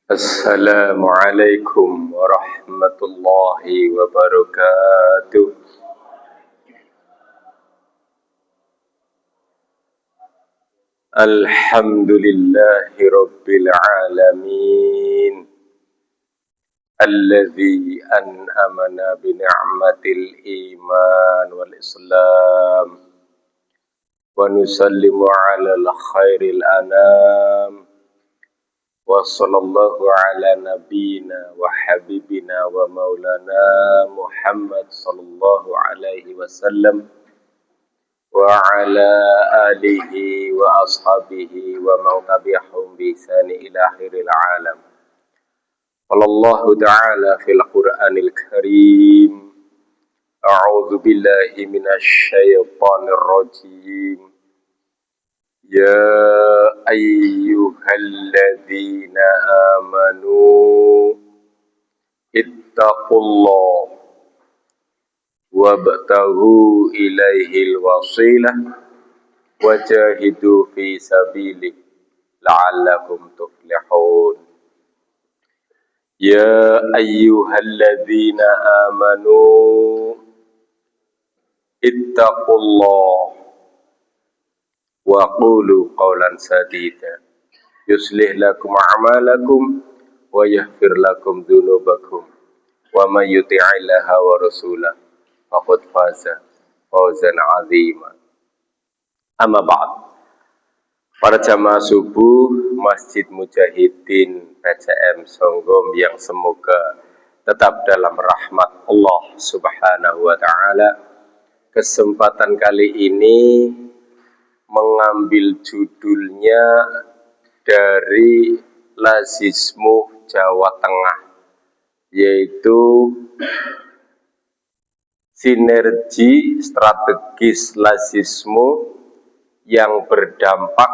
Assalamualaikum warahmatullahi wabarakatuh. Alhamdulillahi rabbil alamin. Alladzi an'amana bi ni'matil iman wal islam. Wa nusallimu ala khairil anam. Wa sallallahu ala nabiyyina wa habibina wa maulana Muhammad sallallahu alaihi wasallam wa ala alihi wa ashabihi wa man tabi'ahum bi ihsani ila akhiril alam. Qala ta'ala fil Qur'anil Karim, a'udzu billahi minasy syaithanir rajim. Ya ayyuhalladzina amanu ittaqullah wabtaghu ilaihil wasilah wajahidu fi sabilih la'allakum tuflihun. Ya ayyuhalladzina amanu ittaqullah wa qulu qawlan sadida yuslih lakum a'malakum wa yaghfir lakum dhunubakum wa may yuti'illaha wa rasulahu faqad faza fawzan 'azima. Amma ba'd. Para jamaah subuh Masjid Mujahidin PCM Songgom yang semoga tetap dalam rahmat Allah Subhanahu wa taala. Kesempatan kali ini mengambil judulnya dari Lazismu Jawa Tengah, yaitu sinergi strategis lazismu yang berdampak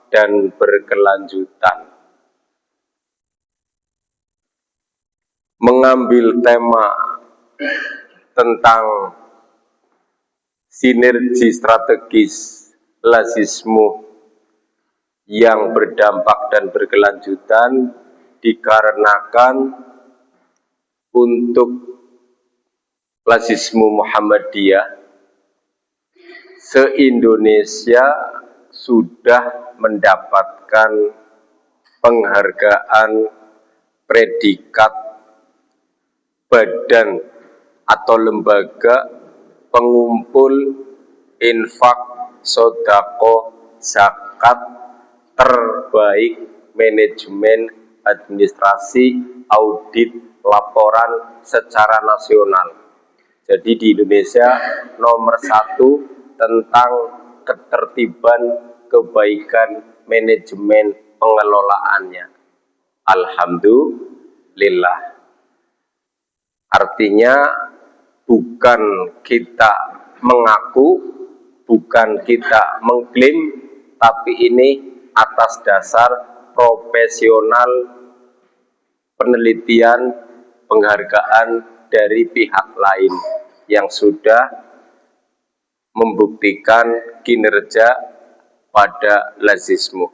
dan berkelanjutan. Mengambil tema tentang sinergi strategis lazismu yang berdampak dan berkelanjutan dikarenakan untuk lazismu Muhammadiyah se-Indonesia sudah mendapatkan penghargaan predikat badan atau lembaga pengumpul infak sodako zakat terbaik manajemen administrasi audit laporan secara nasional. Jadi di Indonesia nomor 1 tentang ketertiban kebaikan manajemen pengelolaannya. Alhamdulillah. Artinya bukan kita mengaku, bukan kita mengklaim, tapi ini atas dasar profesional penelitian penghargaan dari pihak lain yang sudah membuktikan kinerja pada lazismu.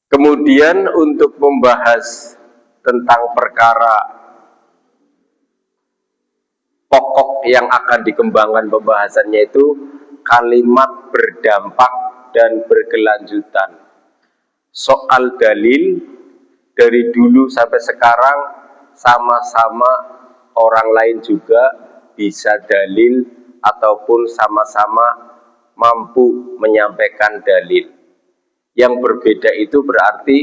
Kemudian untuk membahas tentang perkara pokok yang akan dikembangkan pembahasannya itu kalimat berdampak dan berkelanjutan. Soal dalil dari dulu sampai sekarang sama-sama orang lain juga bisa dalil ataupun sama-sama mampu menyampaikan dalil. Yang berbeda itu berarti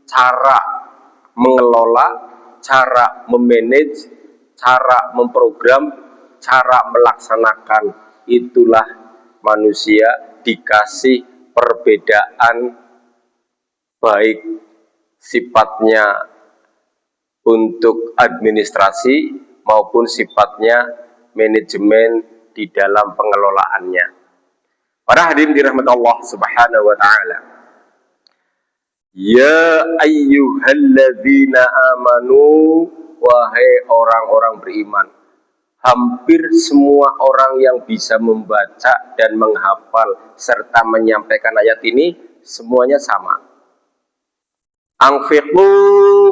cara mengelola, cara memanage, cara memprogram, cara melaksanakan. Itulah manusia dikasih perbedaan baik sifatnya untuk administrasi maupun sifatnya manajemen di dalam pengelolaannya. Para hadirin dirahmati Allah Subhanahu wa taala. Ya ayyuhalladzina amanu, wahai orang-orang beriman. Hampir semua orang yang bisa membaca dan menghafal serta menyampaikan ayat ini semuanya sama. Anfiqu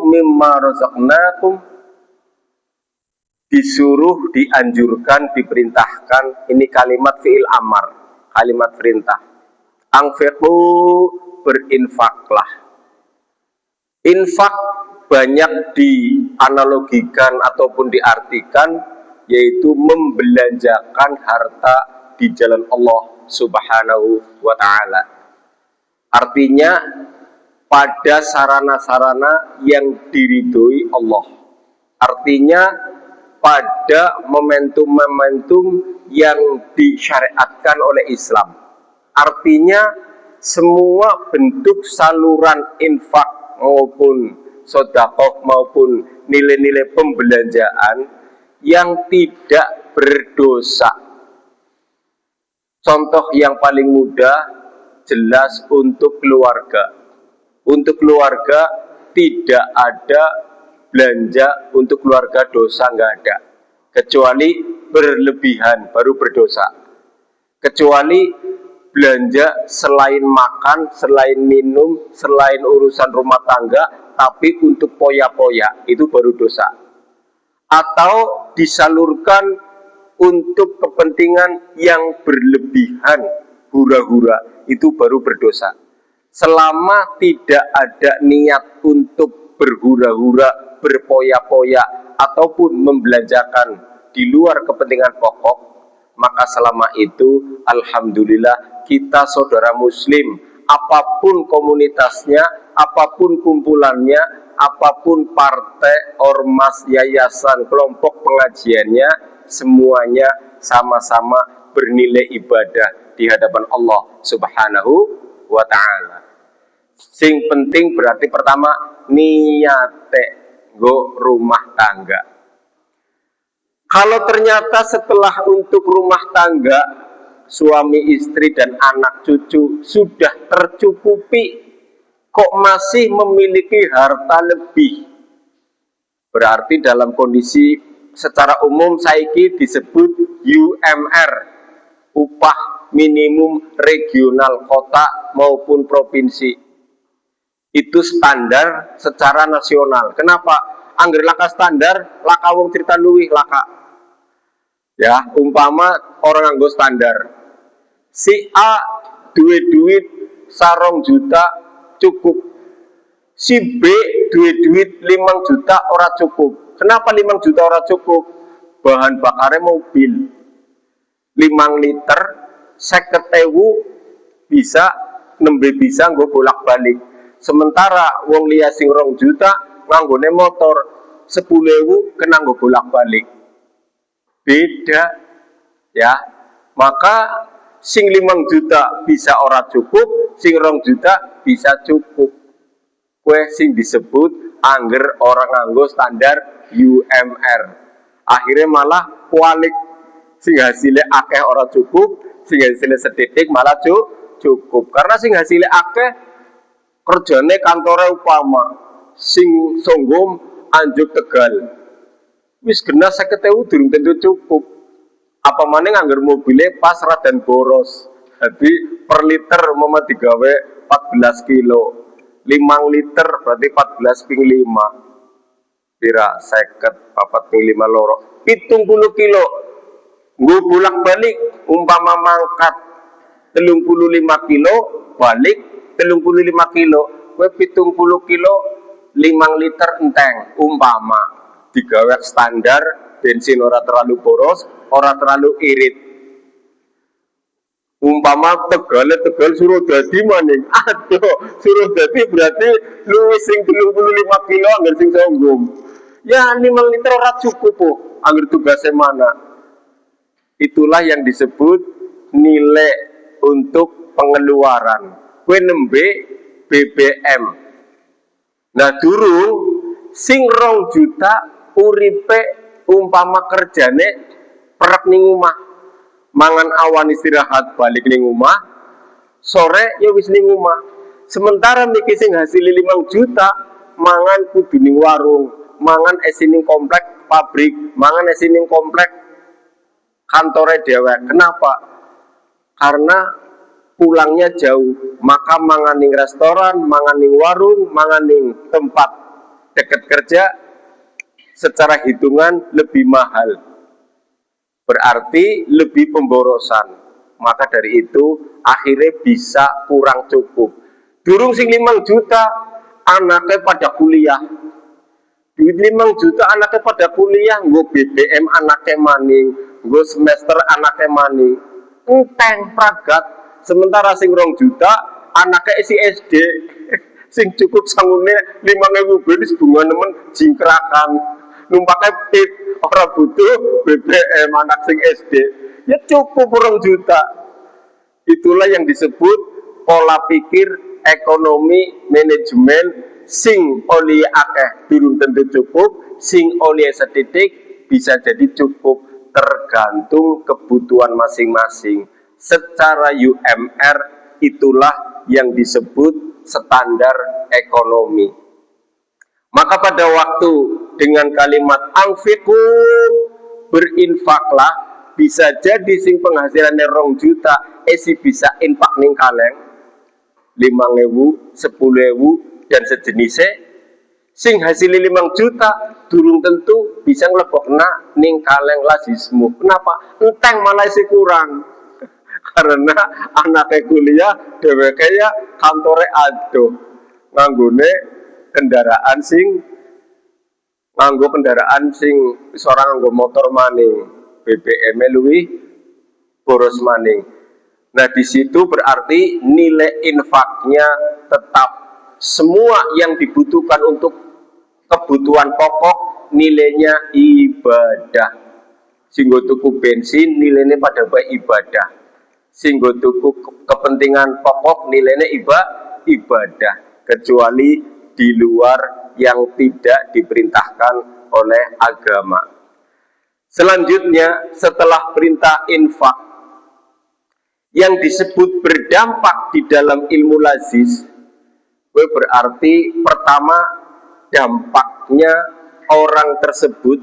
mimma razaqnakum, disuruh, dianjurkan, diperintahkan. Ini kalimat fi'il amar, kalimat perintah. Anfiqu, berinfaklah. Infak banyak dianalogikan ataupun diartikan, yaitu membelanjakan harta di jalan Allah Subhanahu wa ta'ala. Artinya pada sarana-sarana yang diridhoi Allah. Artinya pada momentum-momentum yang disyariatkan oleh Islam. Artinya semua bentuk saluran infak maupun sedekah maupun nilai-nilai pembelanjaan yang tidak berdosa. Contoh yang paling mudah jelas untuk keluarga. Untuk keluarga tidak ada belanja untuk keluarga dosa, nggak ada. Kecuali berlebihan baru berdosa. Kecuali belanja selain makan, selain minum, selain urusan rumah tangga, tapi untuk poya-poya, itu baru dosa. Atau disalurkan untuk kepentingan yang berlebihan, hura-hura, itu baru berdosa. Selama tidak ada niat untuk berhura-hura, berpoya-poya, ataupun membelanjakan di luar kepentingan pokok, maka selama itu alhamdulillah kita saudara muslim, apapun komunitasnya, apapun kumpulannya, apapun partai, ormas, yayasan, kelompok pengajiannya, semuanya sama-sama bernilai ibadah di hadapan Allah Subhanahu wa ta'ala. Sing penting berarti pertama niate go rumah tangga. Kalau ternyata setelah untuk rumah tangga, suami istri dan anak cucu sudah tercukupi, kok masih memiliki harta lebih, berarti dalam kondisi secara umum saiki disebut UMR, upah minimum regional kota maupun provinsi. Itu standar secara nasional. Kenapa? Angger laka standar, laka wong cerita luwih laka. Ya, umpama orang nganggo standar. Si A duit sarong juta cukup. Si B duit 5 juta ora cukup. Kenapa 5 juta ora cukup? Bahan bakarnya mobil 5 liter 50.000 bisa nembe bisa nggo bolak-balik. Sementara wong liya sing 2 juta nganggone motor 10.000 kena nggo bolak-balik. Beda ya. Maka sing 5 juta bisa ora cukup, sing 2 juta bisa cukup. Kue sing disebut angger orang nganggo standar UMR. Akhirnya malah kualik, sing hasilnya akeh ora cukup, sing hasilnya setitik malah cukup. Karena sing hasilnya akeh kerjane kantore upama sing Songgom Anjuk Tegal wis kena 50.000 durung tentu cukup. Apa maning anggar mobilnya pas radan boros. Jadi per liter umpama digawe 14 kilo. 5 liter berarti 14 ping 5. Pira 50 papat ping 5 loro. 70 kilo. Nggo bolak-balik umpama mangkat 35 kilo balik 35 kilo. Kowe 70 kilo 5 liter enteng umpama digawe standar, bensin ora terlalu boros, ora terlalu irit. Umpama Tegal Surodadi maning. Aduh, Surodadi berarti luwih sing 35 kilo anggar sing Songgom. Ya 5 liter ora cukup kok, anggar tugasnya mana. Itulah yang disebut nilai untuk pengeluaran. Kowe nembe BBM. Nah, durung sing 2 juta uripe umpama kerjane perek ning omah, mangan awan istirahat balik ning omah, sore ya wis ning omah. Sementara niki sing hasil 5 juta mangan kudu ning warung, mangan ning komplek pabrik, mangan ning komplek kantore dhewek. Kenapa? Karena pulangnya jauh, maka manganing restoran, manganing warung, manganing tempat dekat kerja secara hitungan lebih mahal, berarti lebih pemborosan. Maka dari itu akhirnya bisa kurang cukup. Durung sing 5 juta anaknya pada kuliah, duit 5 juta anaknya pada kuliah, gue BBM anaknya maning, gue semester anaknya maning, enteng pragat. Sementara sing 2 juta anaknya isi SD sing cukup sanggune 5.000 benis bunga nemen jingkrakan numpaknya pit, orang butuh BBM anak sing SD ya cukup 2 juta. Itulah yang disebut pola pikir ekonomi manajemen sing oli akeh durung tentu cukup, sing oli setitik bisa jadi cukup, tergantung kebutuhan masing-masing. Secara UMR itulah yang disebut standar ekonomi. Maka pada waktu dengan kalimat anfiku, berinfaklah, bisa jadi sing penghasilannya 2 juta esi bisa infak ning kaleng 5.000, 10.000 dan sejenisnya. Sing hasilnya 5 juta durung tentu bisa ngelebokna ning kaleng lazismu. Kenapa? Enteng malah isi kurang. Karena anaknya kuliah dheweke ya kantore adoh nganggone kendaraan sing seorang nganggo motor maning, BBM-e luwih boros maning. Nah, di situ berarti nilai infaknya tetap semua yang dibutuhkan untuk kebutuhan pokok nilainya ibadah. Singgo tuku bensin nilainya pada baik ibadah. Singgo tuku kepentingan pokok nilainya ibadah, kecuali di luar yang tidak diperintahkan oleh agama. Selanjutnya setelah perintah infak yang disebut berdampak di dalam ilmu lazis, berarti pertama dampaknya orang tersebut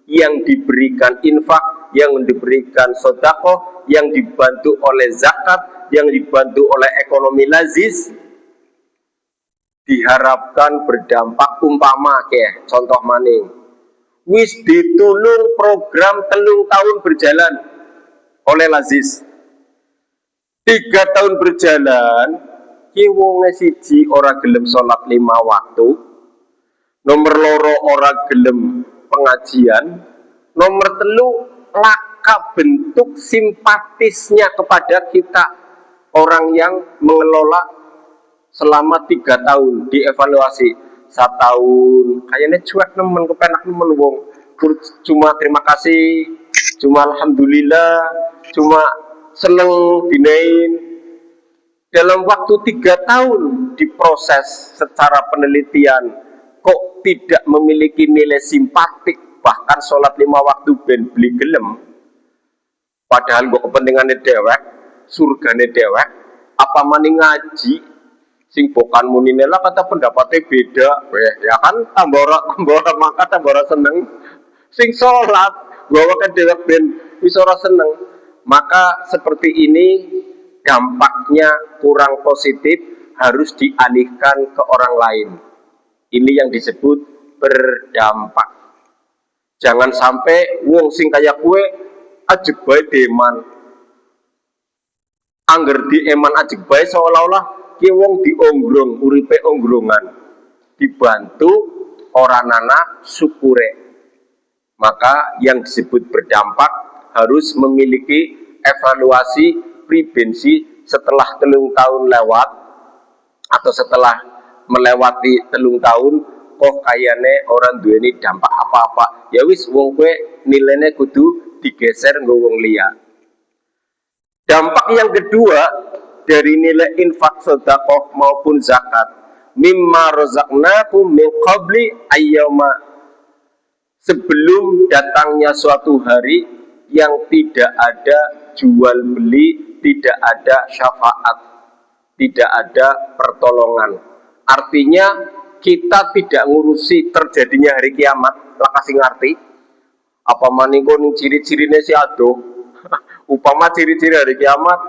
yang diberikan infak, yang diberikan sedekah, yang dibantu oleh zakat, yang dibantu oleh ekonomi lazis, diharapkan berdampak. Umpama kayak contoh maning, wis ditulung program 3 tahun berjalan oleh lazis, 3 tahun berjalan, ki wonge siji ora gelem sholat 5 waktu, nomor loro ora gelem pengajian, nomor 3 laka bentuk simpatisnya kepada kita orang yang mengelola selama 3 tahun, dievaluasi 1 tahun kayaknya cuek nemen, kepenak nemen wong, cuma terima kasih, cuma alhamdulillah, cuma seneng dinain. Dalam waktu 3 tahun diproses secara penelitian, kok tidak memiliki nilai simpatik, bahkan sholat 5 waktu ben beli gelem, padahal gue kepentingannya dewek, surgane dewek, apa maning ngaji sing bukan muninela kata pendapatnya beda, ya kan tambora maka tambora seneng, sing sholat bahwa kan dewek ben wisora seneng. Maka seperti ini dampaknya kurang positif, harus dialihkan ke orang lain. Ini yang disebut berdampak. Jangan sampai wong sing kaya kue ajeg bae deman, angger di eman ajeg bae seolah-olah ki wong dionggrong, uripe onggrongan, dibantu orang anak syukure. Maka yang disebut berdampak harus memiliki evaluasi pribensi setelah 3 tahun lewat, atau setelah melewati 3 tahun, kok kayaknya orang duweni dampak apa-apa, ya wis wong kue nilainya kudu digeser nggo wong liya. Dampak yang kedua dari nilai infak, sedekah maupun zakat, mimma razaqnakum min qabli ayyama, sebelum datangnya suatu hari yang tidak ada jual beli, tidak ada syafaat, tidak ada pertolongan. Artinya kita tidak ngurusi terjadinya hari kiamat, lah kasih ngerti apa maning ciri-cirine si adoh upama ciri-ciri hari kiamat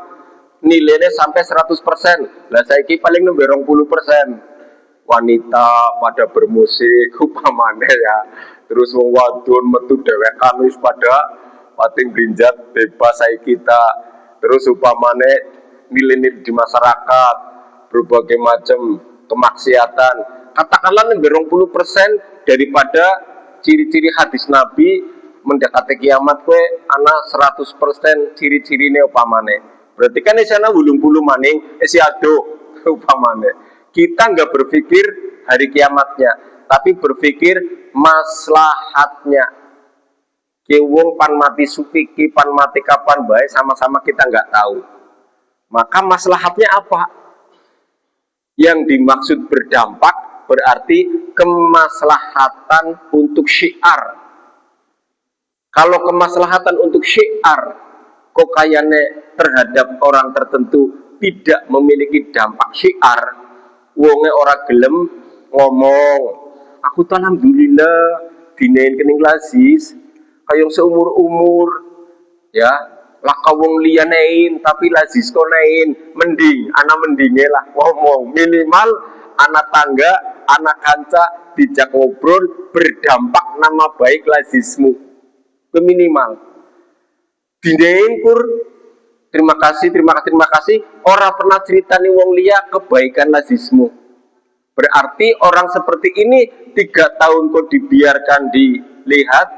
nilainya sampai 100%. Lah saiki paling nembe 20%. Wanita pada bermusik upamane ya. Terus wong wadon metu dhewekan wis pada pating blinjat bebas saiki kita. Terus upamane nilai-nilai di masyarakat, berbagai macam kemaksiatan. Katakanlah nembe 20% daripada ciri-ciri hadis Nabi mendekati kiamat kue ana 100% ciri-cirine upamane. Berarti kan di sana 80 maning isi ado upamane. Kita nggak berpikir hari kiamatnya, tapi berpikir maslahatnya. Kewong pan mati supiki, pan mati kapan baik sama-sama kita nggak tahu. Maka maslahatnya apa? Yang dimaksud berdampak berarti kemaslahatan untuk syiar. Kalau kemaslahatan untuk syiar, kok kayaknya terhadap orang tertentu tidak memiliki dampak syiar, wonge ora gelem ngomong, aku tuh alhamdulillah dinain kening lazis kayong seumur-umur ya laka wong liyanein tapi lazis konein mending anak mendingnya lah ngomong minimal anak tangga anak kanca dijak ngobrol berdampak nama baik lazismu ke minimal dinain kur terima kasih. Orang pernah ceritani wong liya kebaikan lazismu. Berarti orang seperti ini 3 tahun kok dibiarkan dilihat,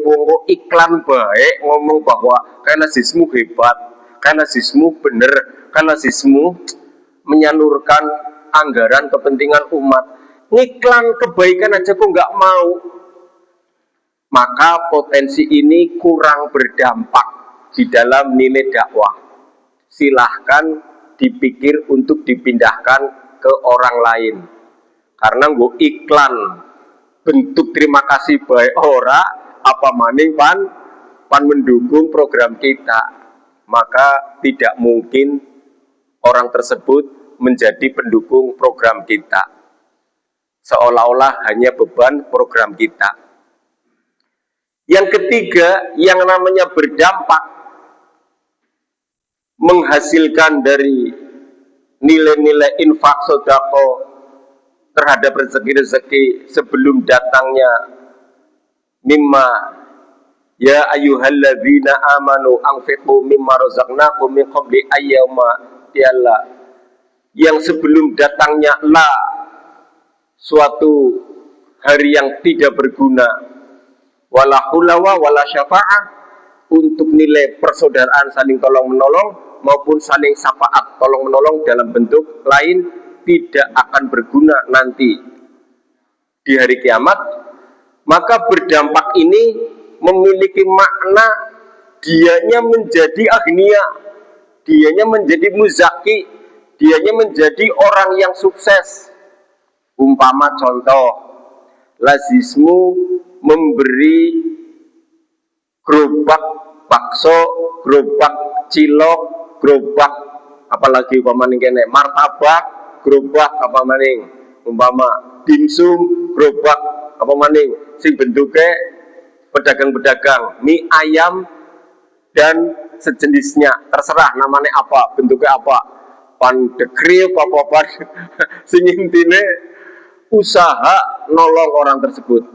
wong kok iklan baik ngomong bahwa kan lazismu hebat, kan lazismu bener, kan lazismu menyalurkan anggaran kepentingan umat. Ngiklan kebaikan aja kok nggak mau. Maka potensi ini kurang berdampak di dalam nilai dakwah. Silahkan dipikir untuk dipindahkan ke orang lain. Karena gue iklan bentuk terima kasih baik ora apa maning pan mendukung program kita. Maka tidak mungkin orang tersebut menjadi pendukung program kita. Seolah-olah hanya beban program kita. Yang ketiga, yang namanya berdampak menghasilkan dari nilai-nilai infak sedekah terhadap rezeki-rezeki sebelum datangnya mimma ya ayyuhalladzina amanu anfiqu mimma razaqnakum min qabli ayyama tialla yang sebelum datangnya suatu hari yang tidak berguna wala hulawa wala syafa'ah untuk nilai persaudaraan saling tolong menolong maupun saling syafaat tolong menolong dalam bentuk lain tidak akan berguna nanti di hari kiamat. Maka berdampak ini memiliki makna dianya menjadi agnia, dianya menjadi muzaki, dianya menjadi orang yang sukses. Umpama contoh, lazismu memberi gerobak bakso, gerobak cilok, gerobak apalagi umpamaning kene martabak, gerobak apa maning umpama dimsum, gerobak apa maning sing bentuknya pedagang-pedagang mie ayam dan sejenisnya terserah namanya apa bentuknya apa pandegril apa sing intine usaha nolong orang tersebut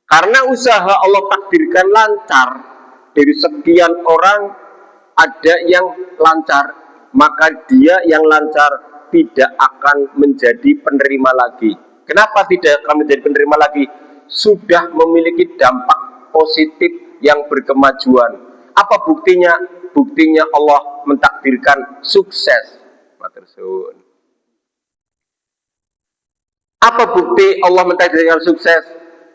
karena usaha Allah takdirkan lancar dari sekian orang ada yang lancar, maka dia yang lancar tidak akan menjadi penerima lagi. Kenapa tidak akan menjadi penerima lagi? Sudah memiliki dampak positif yang berkemajuan. Apa buktinya? Buktinya Allah mentakdirkan sukses. Apa bukti Allah mentakdirkan sukses?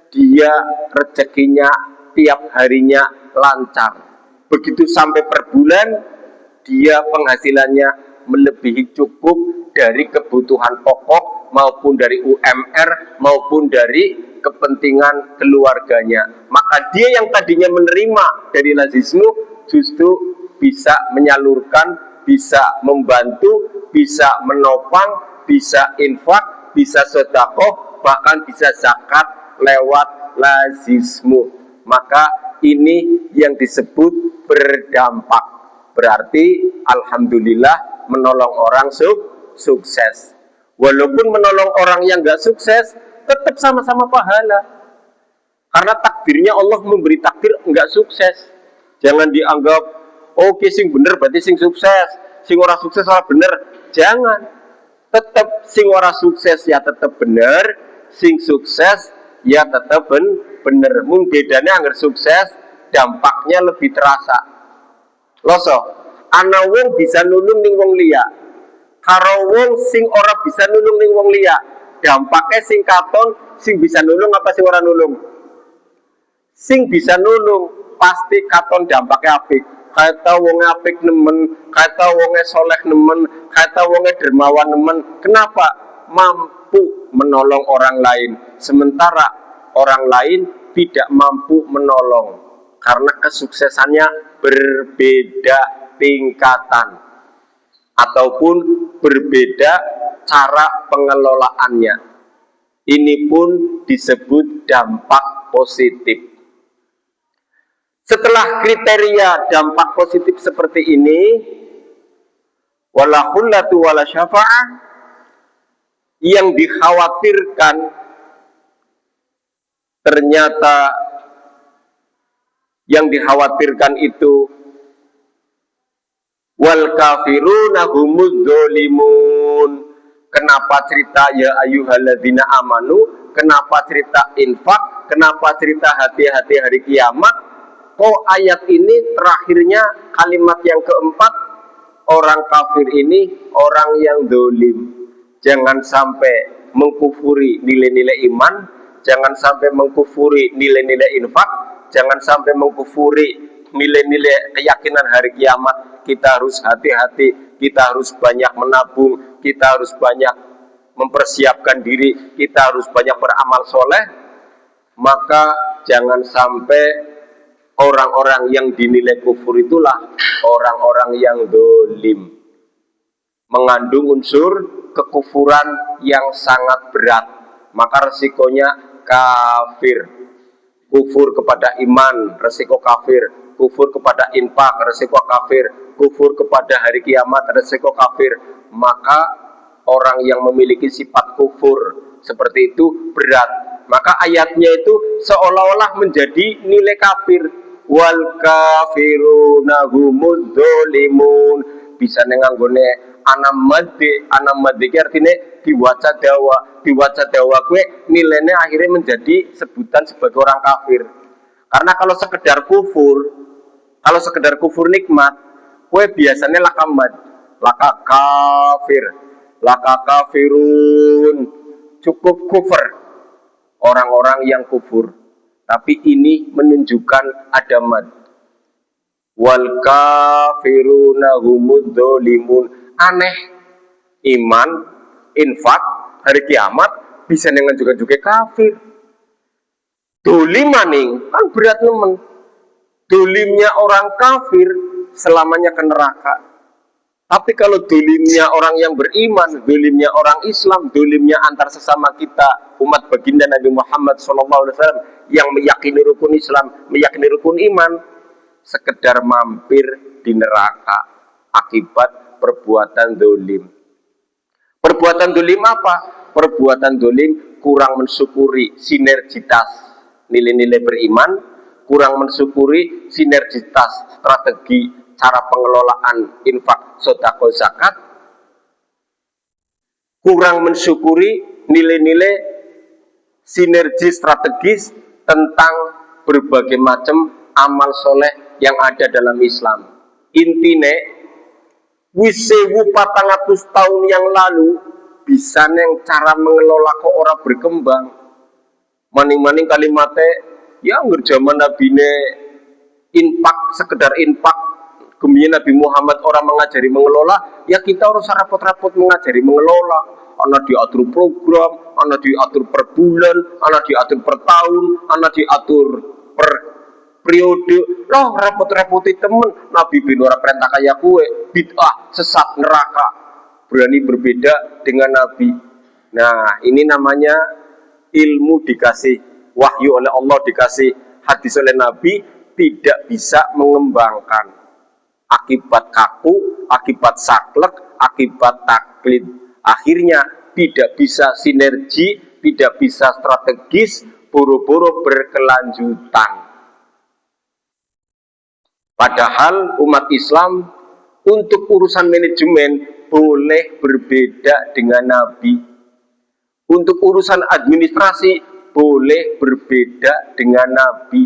Dia rezekinya tiap harinya lancar. Begitu sampai per bulan, dia penghasilannya melebihi cukup dari kebutuhan pokok maupun dari UMR maupun dari kepentingan keluarganya. Maka dia yang tadinya menerima dari lazismu justru bisa menyalurkan, bisa membantu, bisa menopang, bisa infak, bisa sedekah, bahkan bisa zakat lewat lazismu. Maka ini yang disebut berdampak. Berarti alhamdulillah menolong orang sukses. Walaupun menolong orang yang nggak sukses, tetap sama-sama pahala. Karena takdirnya Allah memberi takdir nggak sukses. Jangan dianggap, oke, sing bener berarti sing sukses, sing ora sukses ora bener. Jangan. Tetap sing ora sukses ya tetap bener, sing sukses ya tetap bener. Mung bedanya anggar sukses, dampaknya lebih terasa. Loso, ana wong bisa nulung ning wong liya. Karo wong sing ora bisa nulung ning wong liya, dampaknya sing katon, sing bisa nulung apa sing ora nulung? Sing bisa nulung pasti katon dampaknya apik. Kata wonge apik nemen, kata wonge soleh nemen, kata wonge dermawan nemen. Kenapa? Mampu menolong orang lain, sementara orang lain tidak mampu menolong karena kesuksesannya berbeda tingkatan ataupun berbeda cara pengelolaannya. Ini pun disebut dampak positif. Setelah kriteria dampak positif seperti ini, wala khullatu wala syafa'ah, yang dikhawatirkan ternyata yang dikhawatirkan itu wal kafiruna humuz zalimun. Kenapa cerita ya ayyuhalladzina amanu? Kenapa cerita infak? Kenapa cerita hati-hati hari kiamat? Kok ayat ini terakhirnya kalimat yang keempat, orang kafir ini orang yang zalim. Jangan sampai mengkufuri nilai-nilai iman, jangan sampai mengkufuri nilai-nilai infak, jangan sampai mengkufuri nilai-nilai keyakinan hari kiamat. Kita harus hati-hati, kita harus banyak menabung, kita harus banyak mempersiapkan diri, kita harus banyak beramal soleh. Maka jangan sampai orang-orang yang dinilai kufur itulah orang-orang yang zalim, mengandung unsur kekufuran yang sangat berat. Maka resikonya kafir. Kufur kepada iman, resiko kafir. Kufur kepada infak, resiko kafir. Kufur kepada hari kiamat, resiko kafir. Maka orang yang memiliki sifat kufur seperti itu berat. Maka ayatnya itu seolah-olah menjadi nilai kafir. Wal kafiruna humuz zalimun. Bisa nenganggone anamad iki artinya diwaca dawa kue nilainya akhirnya menjadi sebutan sebagai orang kafir. Karena kalau sekedar kufur nikmat, kue biasanya lakamad, laka kafirun, cukup kufur, orang-orang yang kufur. Tapi ini menunjukkan ada mad. Wal kafiruna humuz zalimun. Aneh, iman, infak, hari kiamat bisa dengan juga kafir. Dolim maning kan berat nemen. Dolimnya orang kafir selamanya ke neraka. Tapi kalau dolimnya orang yang beriman, dolimnya orang Islam, dolimnya antar sesama kita umat baginda Nabi Muhammad SAW yang meyakini rukun Islam, meyakini rukun iman, sekedar mampir di neraka akibat perbuatan dolim. Perbuatan dolim apa? Perbuatan dolim kurang mensyukuri sinergitas nilai-nilai beriman, kurang mensyukuri sinergitas strategi cara pengelolaan infak, sedekah, zakat, kurang mensyukuri nilai-nilai sinergi strategis tentang berbagai macam amal soleh yang ada dalam Islam. Intine wis 1400 tahun yang lalu bisa neng cara mengelola kok ora berkembang. Maning-maning kalimatnya ya ngerjaman nabine infak, sekedar infak. Kemudian Nabi Muhammad orang mengajari mengelola, ya kita harus rapot-rapot mengajari mengelola. Anak diatur program, anak diatur per bulan, anak diatur per tahun, anak diatur per periode. Loh repot-repoti temen. Nabi bin ora perintah kaya kue, bid'ah, sesat, neraka. Berani berbeda dengan Nabi. Nah ini namanya ilmu dikasih wahyu oleh Allah, dikasih hadis oleh Nabi, tidak bisa mengembangkan. Akibat kaku, akibat saklek, akibat taklid. Akhirnya tidak bisa sinergi, tidak bisa strategis, boro-boro berkelanjutan. Padahal umat Islam untuk urusan manajemen boleh berbeda dengan Nabi. Untuk urusan administrasi boleh berbeda dengan Nabi.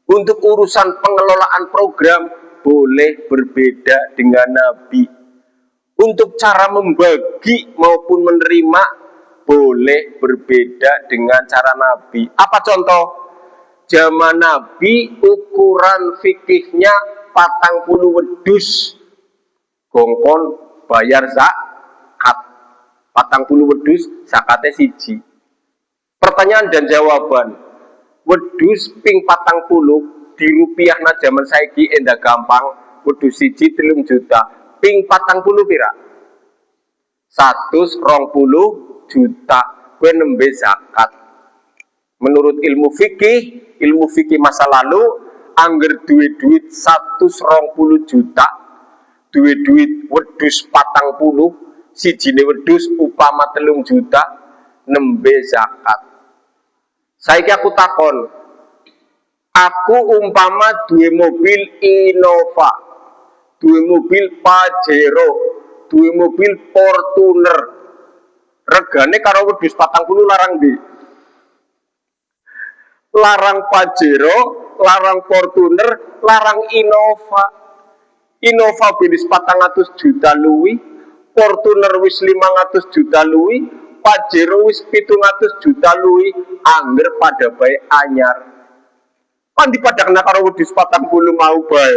Untuk urusan pengelolaan program boleh berbeda dengan Nabi. Untuk cara membagi maupun menerima boleh berbeda dengan cara Nabi. Apa contoh? Zaman Nabi ukuran fikihnya 40 wedus, gongkon bayar zakat 40 wedus, zakatnya siji. Pertanyaan dan jawaban, wedus ping 40 di rupiah na zaman saiki endah gampang, wedus siji 3 juta, ping 40 pira? 120 juta, gue nembe zakat. Menurut ilmu fikih masa lalu, angger duit 120 juta, duit wedus 40, sijine wedus upama 3 juta, nembe zakat. Saiki aku takon, aku umpama duwe mobil Innova, duwe mobil Pajero, duwe mobil Fortuner, regane karo wedhus 40 larang ndi? Larang Pajero, larang Fortuner, larang Innova. Innova wis 400 juta luwi, Fortuner wis 500 juta luwi, Pajero wis 700 juta luwi, angger pada bae anyar. Kan dipadakna karo wedhus 40 mau bae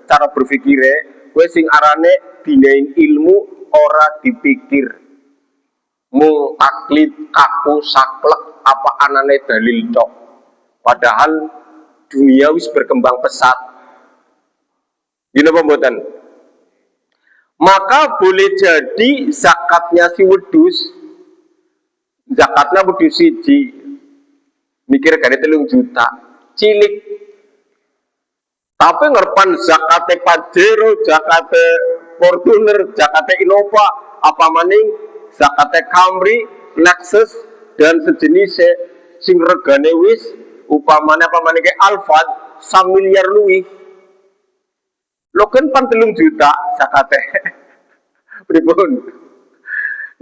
cara berpikire, kowe sing arane dinein ilmu ora dipikir. Mung taklid, kaku, saklek, apa anane dalil tok. Padahal dunia wis berkembang pesat. Gini apa mboten? Maka boleh jadi zakatnya si wedhus, zakatnya wedhus siji, mikir gane 3 juta, cilik. Tapi ngerpan zakate Pajero, zakate Fortuner, zakate Innova, apa maning zakate Camry, Lexus dan sejenisnya sing regane wis upamane apa maning ke Alphard 1 miliar luwih. Lo kan 3 juta zakate. Pripun?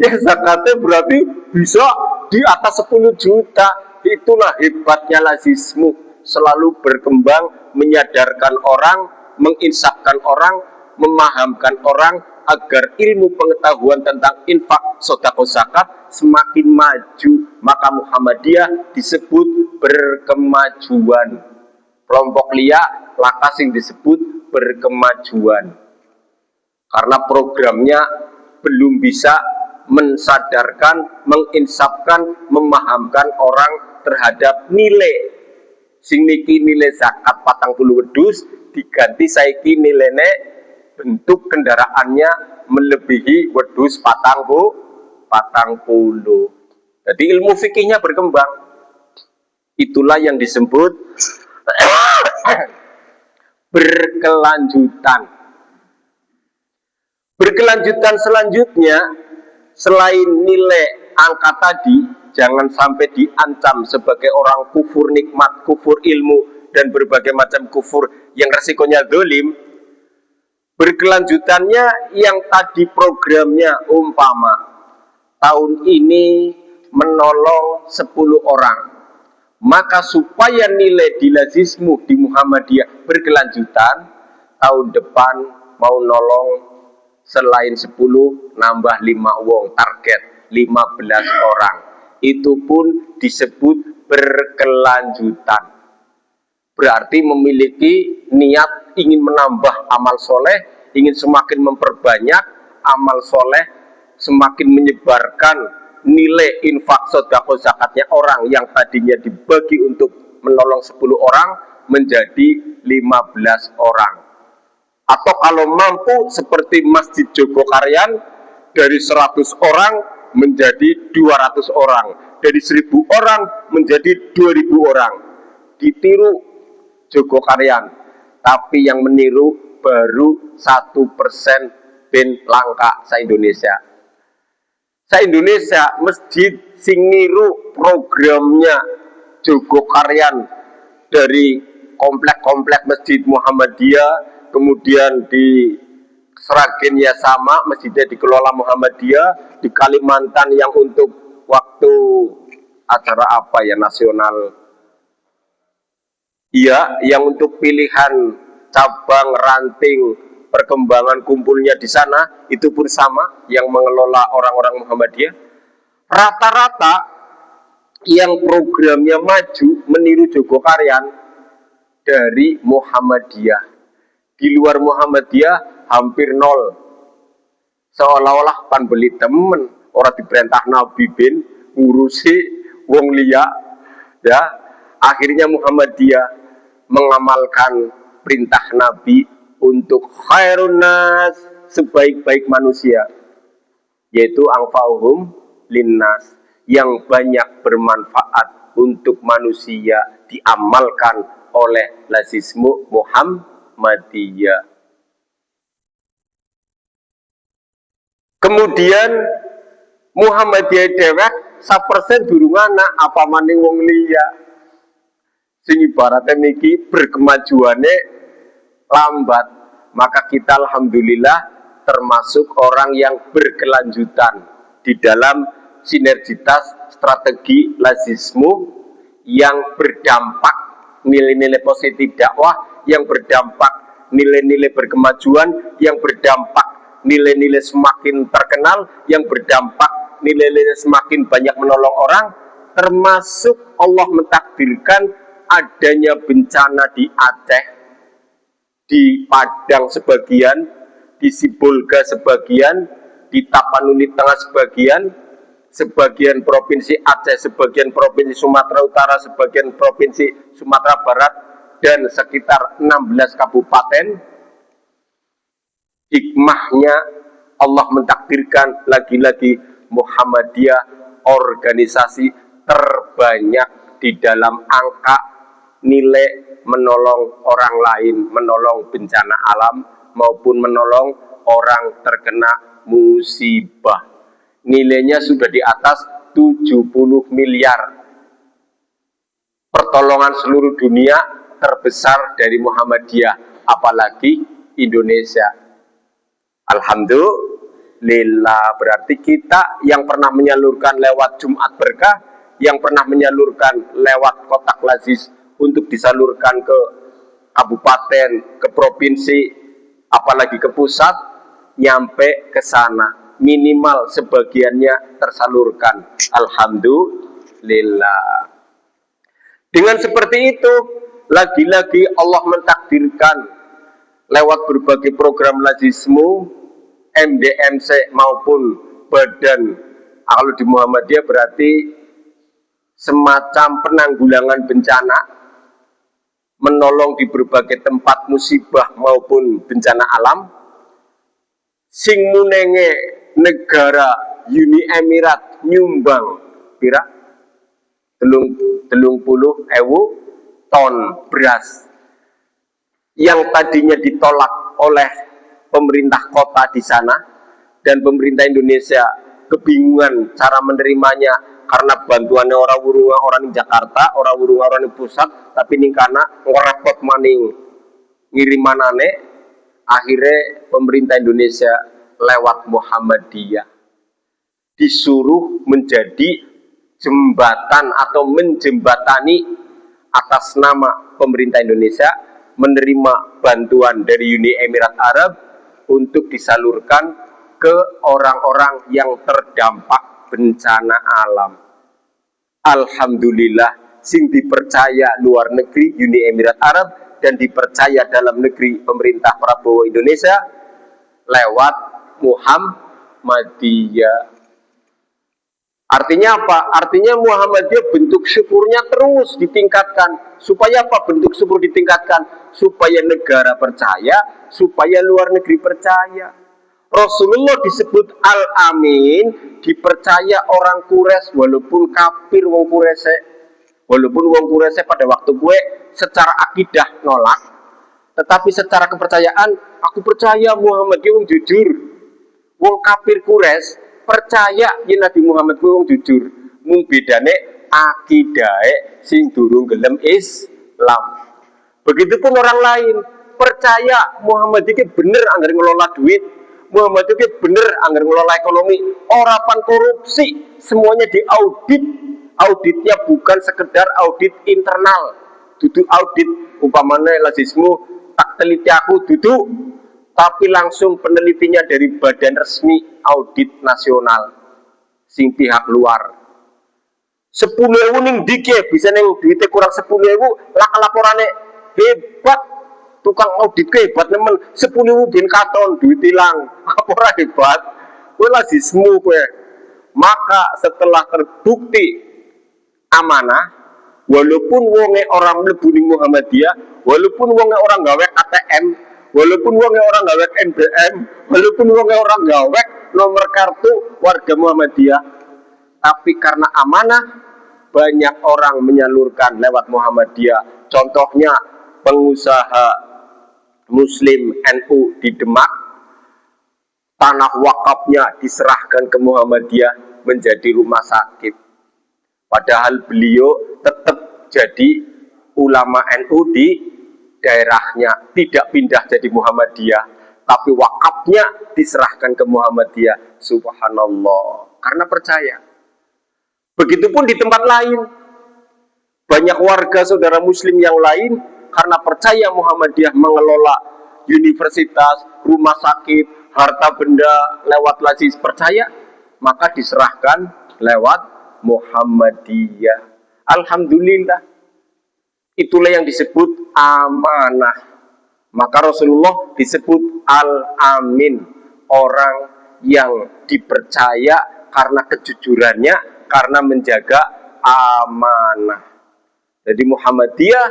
Ya zakatnya berarti bisa di atas 10 juta. Itulah hebatnya lazismu, selalu berkembang, menyadarkan orang, menginsafkan orang, memahamkan orang agar ilmu pengetahuan tentang infak, sedekah, zakat semakin maju. Maka Muhammadiyah disebut berkemajuan. Kelompok liya lakas yang disebut berkemajuan. Karena programnya belum bisa mensadarkan, menginsafkan, memahamkan orang terhadap nilai. Sing niki nilai zakat 40 wedhus diganti saiki nilainya bentuk kendaraannya melebihi wedhus 40. Jadi ilmu fikihnya berkembang. Itulah yang disebut berkelanjutan. Berkelanjutan selanjutnya, selain nilai angka tadi, jangan sampai diancam sebagai orang kufur nikmat, kufur ilmu, dan berbagai macam kufur yang resikonya dolim. Berkelanjutannya yang tadi programnya umpama tahun ini menolong 10 orang, maka supaya nilai di lazismu di Muhammadiyah berkelanjutan, tahun depan mau nolong selain 10 nambah 5 wong, target 15 orang. Itu pun disebut berkelanjutan. Berarti memiliki niat ingin menambah amal soleh, ingin semakin memperbanyak amal soleh, semakin menyebarkan nilai infak sedekah zakatnya orang yang tadinya dibagi untuk menolong 10 orang menjadi 15 orang. Atau kalau mampu seperti Masjid Jogokaryan, dari 100 orang menjadi 200 orang, dari 1000 orang menjadi 2000 orang. Ditiru Jogokaryan, tapi yang meniru baru 1% ben langka se-Indonesia. Se-Indonesia masjid sing niru programnya Jogo Karyan dari komplek-komplek Masjid Muhammadiyah, kemudian di Sragen ya sama, masjidnya dikelola Muhammadiyah, di Kalimantan yang untuk waktu acara apa ya nasional, iya, yang untuk pilihan cabang, ranting, perkembangan kumpulnya di sana, itu pun sama, yang mengelola orang-orang Muhammadiyah. Rata-rata yang programnya maju meniru Jogo Karyan dari Muhammadiyah. Di luar Muhammadiyah hampir nol. Seolah-olah pan beli temen, orang diperintah Nabi bin ngurusi wong liya, ya. Akhirnya Muhammadiyah mengamalkan perintah Nabi untuk khairun nas, sebaik-baik manusia, yaitu anfa'uhum linnas, yang banyak bermanfaat untuk manusia diamalkan oleh lazismu Muhammadiyah. Kemudian Muhammadiyah dewek 1% durung anak apa maning wong liya. Sing ibaratnya niki berkemajuannya lambat, maka kita alhamdulillah termasuk orang yang berkelanjutan di dalam sinergitas strategi lazismu yang berdampak nilai-nilai positif dakwah, yang berdampak nilai-nilai berkemajuan, yang berdampak nilai-nilai semakin terkenal, yang berdampak nilai-nilai semakin banyak menolong orang, termasuk Allah mentakdirkan adanya bencana di Aceh, di Padang sebagian, di Sibolga sebagian, di Tapanuli Tengah sebagian provinsi Aceh, sebagian provinsi Sumatera Utara, sebagian provinsi Sumatera Barat, dan sekitar 16 kabupaten. Hikmahnya Allah mentakdirkan lagi-lagi Muhammadiyah organisasi terbanyak di dalam angka nilai menolong orang lain, menolong bencana alam maupun menolong orang terkena musibah. Nilainya sudah di atas 70 miliar. Pertolongan seluruh dunia terbesar dari Muhammadiyah, apalagi Indonesia. Alhamdulillah, berarti kita yang pernah menyalurkan lewat Jumat Berkah, yang pernah menyalurkan lewat kotak lazis untuk disalurkan ke kabupaten, ke provinsi, apalagi ke pusat, nyampe ke sana. Minimal sebagiannya tersalurkan. Alhamdulillah. Dengan seperti itu, lagi-lagi Allah mentakdirkan lewat berbagai program lazismu, MDMC maupun badan, kalau di Muhammadiyah berarti semacam penanggulangan bencana, menolong di berbagai tempat musibah maupun bencana alam. Sing munenge negara Uni Emirat nyumbang kira 30.000 ton beras yang tadinya ditolak oleh pemerintah kota di sana, dan pemerintah Indonesia kebingungan cara menerimanya karena bantuannya orang di Jakarta, orang di pusat, tapi ning kana ngerepot maning ngirimanane. Akhirnya pemerintah Indonesia lewat Muhammadiyah disuruh menjadi jembatan atau menjembatani atas nama pemerintah Indonesia menerima bantuan dari Uni Emirat Arab untuk disalurkan ke orang-orang yang terdampak bencana alam. Alhamdulillah, sing dipercaya luar negeri Uni Emirat Arab dan dipercaya dalam negeri pemerintah Prabowo Indonesia lewat Muhammadiyah. Artinya apa? Artinya Muhammadiyah bentuk syukurnya terus ditingkatkan. Supaya apa bentuk syukur ditingkatkan? Supaya negara percaya, supaya luar negeri percaya. Rasulullah disebut Al-Amin, dipercaya orang Quraisy walaupun kafir wong Quraisy. Walaupun wong Quraisy pada waktu gue secara akidah nolak, Tetapi secara kepercayaan, aku percaya Muhammad ki wong jujur. Wong kafir Quraisy percaya yen Nabi Muhammad ku wong jujur. Mung bedane akidahe sing durung gelem Islam. Begitupun orang lain percaya Muhammad iki bener anggar ngelola duit, Muhammad iki bener anggar ngelola ekonomi, ora pan korupsi, semuanya diaudit. Auditnya bukan sekedar audit internal, duduk audit umpamanya lazismu tak teliti aku duduk, tapi langsung penelitinya dari badan resmi audit nasional sing pihak luar. 10.000 ning dike bisa neng duitnya kurang 10.000 laka laporane hebat, tukang audit hebat nemen 10.000 bin katon duit hilang apa hebat kowe lazismu kowe. Maka setelah terbukti amanah, walaupun wonge orang mlebu ning Muhammadiyah, walaupun wonge orang gawe ATM, walaupun wonge orang gawe NBM, walaupun wonge orang gawe nomor kartu warga Muhammadiyah, tapi karena amanah banyak orang menyalurkan lewat Muhammadiyah. Contohnya pengusaha Muslim NU di Demak, tanah wakafnya diserahkan ke Muhammadiyah menjadi rumah sakit. Padahal beliau tetap jadi ulama NU di daerahnya, tidak pindah jadi Muhammadiyah, tapi wakafnya diserahkan ke Muhammadiyah. Subhanallah, karena percaya. Begitupun di tempat lain, banyak warga saudara muslim yang lain karena percaya Muhammadiyah mengelola universitas, rumah sakit, harta benda lewat lazis percaya, maka diserahkan lewat Muhammadiyah. Alhamdulillah, itulah yang disebut amanah. Maka Rasulullah disebut Al-Amin, orang yang dipercaya karena kejujurannya, karena menjaga amanah. Jadi Muhammadiyah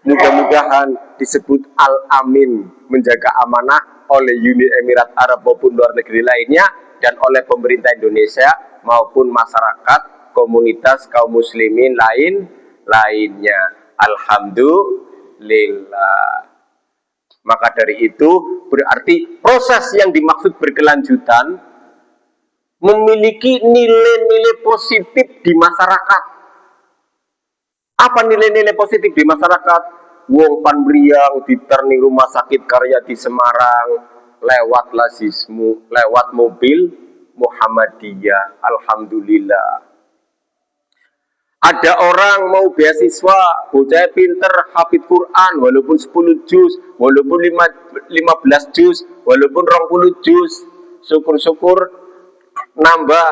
mudah-mudahan disebut Al-Amin, menjaga amanah oleh Uni Emirat Arab maupun luar negeri lainnya, dan oleh pemerintah Indonesia maupun masyarakat komunitas kaum muslimin lainnya. Alhamdulillah. Maka dari itu berarti proses yang dimaksud berkelanjutan memiliki nilai-nilai positif di masyarakat. Apa nilai-nilai positif di masyarakat? Wong panbriang diterning rumah sakit karya di Semarang lewat lazismu, lewat mobil Muhammadiyah. Alhamdulillah. Ada orang mau beasiswa, bocah pinter, hafid Quran, walaupun 10 juz, walaupun 15 juz, walaupun 20 juz, syukur-syukur nambah,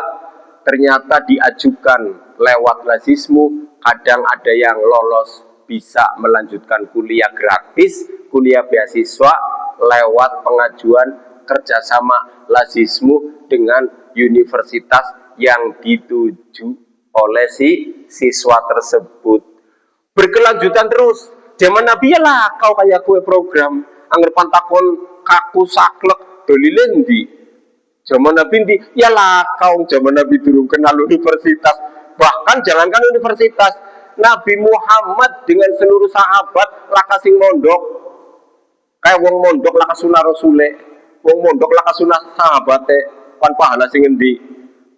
ternyata diajukan lewat lazismu. Kadang ada yang lolos bisa melanjutkan kuliah gratis, kuliah beasiswa lewat pengajuan kerjasama lazismu dengan universitas yang dituju oleh si siswa tersebut. Berkelanjutan terus. Zaman Nabi ya lah kau kayak kue program angger pantakon kaku saklek dolilen di. Zaman Nabi di ya lah kau zaman Nabi durung kenal universitas. Bahkan jangankan universitas, Nabi Muhammad dengan seluruh sahabat lakasing mondok. Kayak wong mondok lakasunah rasule, wong mondok lakasunah sahabate, pan pahala sing endi?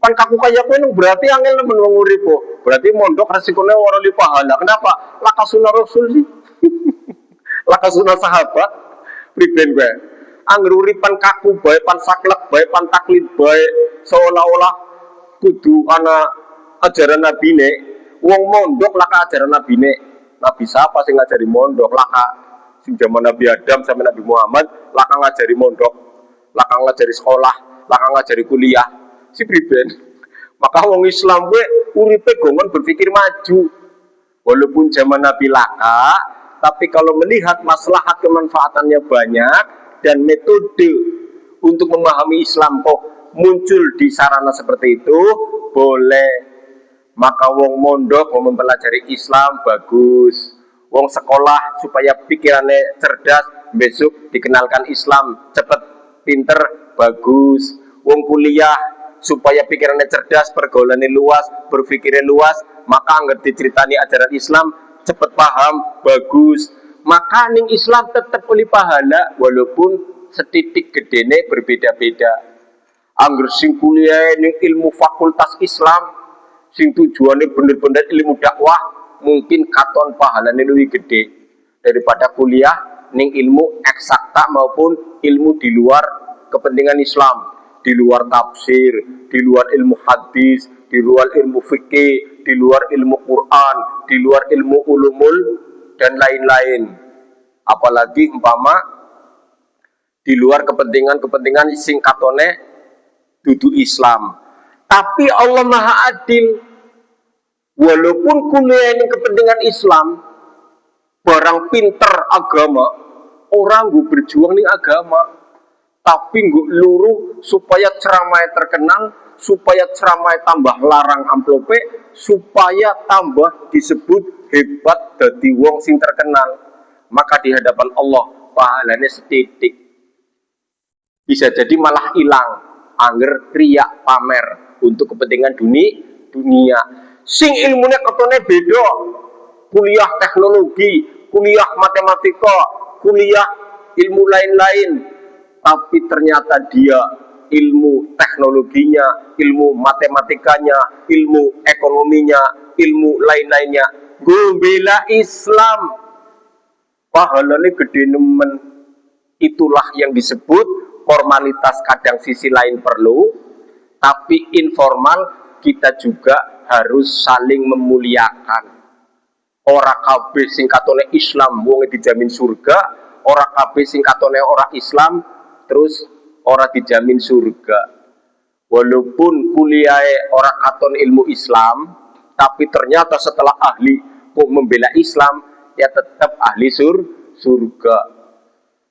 Pan kaku kaya kowe berarti angel nemen wong urip kok. Berarti mondok resikone ora li pahala. Kenapa? Lakasunah Rasul sih. Lakasunah sahabat priben kowe. Angger uripan kaku bae, pan saklek bae, pan taklid bae, seolah-olah kudu ana ajaran nabine. Wong mondok laka ajaran nabine. Nabi siapa sing ngajari mondok? Laka sing zaman Nabi Adam sampai Nabi Muhammad laka ngajari mondok, laka ngajari sekolah, laka ngajari kuliah. Si priben. Maka wong Islam gue uripe gongon berpikir maju. Walaupun zaman Nabi laka, tapi kalau melihat maslahat kemanfaatannya banyak dan metode untuk memahami Islam kok muncul di sarana seperti itu, boleh. Maka wong mondok mau mempelajari Islam bagus. Wong sekolah supaya pikirannya cerdas, besok dikenalkan Islam cepet pinter bagus. Wong kuliah supaya pikirannya cerdas, pergaulannya luas, berpikirnya luas, maka anggar diceritani ajaran Islam cepet paham bagus. Maka ning Islam tetap oleh pahala walaupun setitik gedene berbeda-beda. Angger sing kuliah ning ilmu fakultas Islam sing tujuannya bener-bener ilmu dakwah mungkin katon pahalane luwih gede daripada kuliah ning ilmu eksakta maupun ilmu di luar kepentingan Islam, di luar tafsir, di luar ilmu hadis, di luar ilmu fikih, di luar ilmu Quran, di luar ilmu ulumul dan lain-lain. Apalagi umpama di luar kepentingan-kepentingan sing katone dudu Islam. Tapi Allah Maha Adil. Walaupun kuliah ini kepentingan Islam, barang pinter agama, orang gue berjuang nih agama, tapi gue luruh supaya ceramah terkenal, supaya ceramah tambah larang amplope, supaya tambah disebut hebat dadi wong sing terkenal. Maka di hadapan Allah pahalanya setitik. Bisa jadi malah hilang angger riak pamer untuk kepentingan dunia. Sing ilmunya ketone beda, kuliah teknologi, kuliah matematika, kuliah ilmu lain-lain, tapi ternyata dia ilmu teknologinya, ilmu matematikanya, ilmu ekonominya, ilmu lain-lainnya gombela Islam, pahalanya gede nemen. Itulah yang disebut formalitas kadang sisi lain perlu, tapi informal kita juga harus saling memuliakan. Ora kabeh sing katone Islam wong dijamin surga, ora kabeh sing katone ora Islam terus ora dijamin surga. Walaupun kuliah ora katon ilmu Islam, tapi ternyata setelah ahli kok membela Islam, ya tetap ahli surga.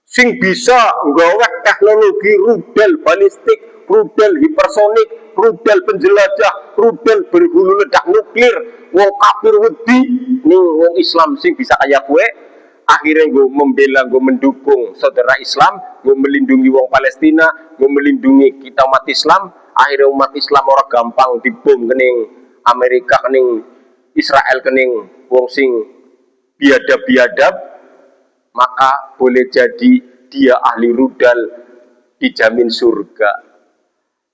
Sing bisa nggawe teknologi rudal balistik, rudal hipersonik, rudal penjelajah, rudal berhulu ledak nuklir, wong kafir wedi ning wong Islam sing bisa kaya kowe, akhirnya gue membela, gue mendukung saudara Islam, gue melindungi wong Palestina, gue melindungi kita umat Islam, akhirnya umat Islam orang gampang dibom kening Amerika, kening Israel, kening wong sing biadab-biadab, maka boleh jadi dia ahli rudal dijamin surga.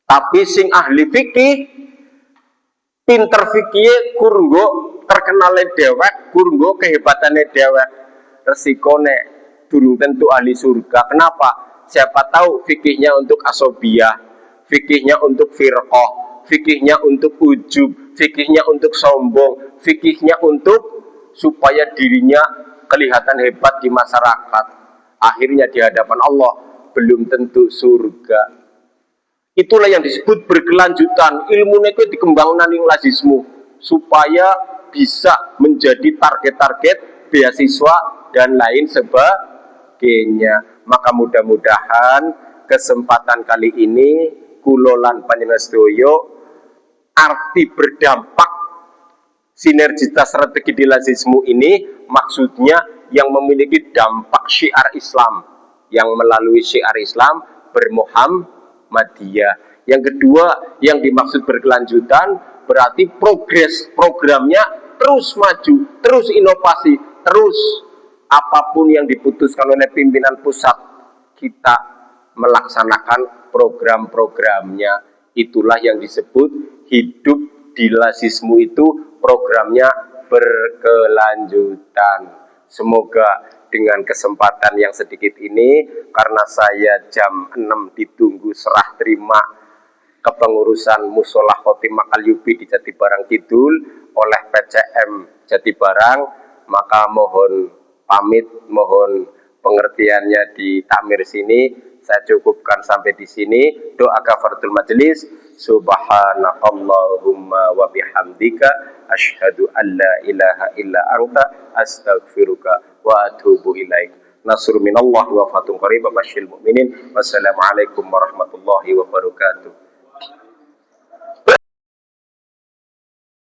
Tapi sing ahli fikih, pinter fikih kurnggo terkenale dewek, kurnggo kehebatannya dewek, resikone durung tentu ahli surga. Kenapa? Siapa tahu fikihnya untuk asobiyah, fikihnya untuk firqah, fikihnya untuk ujub, fikihnya untuk sombong, fikihnya untuk supaya dirinya kelihatan hebat di masyarakat. Akhirnya di hadapan Allah belum tentu surga. Itulah yang disebut berkelanjutan. Ilmu itu dikembangkan ning lazismu supaya bisa menjadi target-target beasiswa dan lain sebagainya. Maka mudah-mudahan kesempatan kali ini kulolan panjenengan sedaya arti berdampak sinergitas strategi di lazismu ini maksudnya yang memiliki dampak syiar Islam, yang melalui syiar Islam bermuhammadiyah. Yang kedua yang dimaksud berkelanjutan berarti progres programnya terus maju, terus inovasi, terus apapun yang diputuskan oleh pimpinan pusat kita melaksanakan program-programnya. Itulah yang disebut hidup di lazismu itu programnya berkelanjutan. Semoga dengan kesempatan yang sedikit ini, karena saya jam 6 ditunggu serah terima kepengurusan Musola Khotimah Al-Yubi di Jatibarang Kidul oleh PCM Jatibarang, maka mohon pamit, mohon pengertiannya di takmir sini. Saya cukupkan sampai di sini. Doa kafaratul majelis. Subhanakallahumma wa bihamdika asyhadu an la ilaha illa anta astaghfiruka wa atubu ilaik. Nasrun minallah wa fatun qarib, basyiril mu'minin. Wassalamualaikum warahmatullahi wabarakatuh.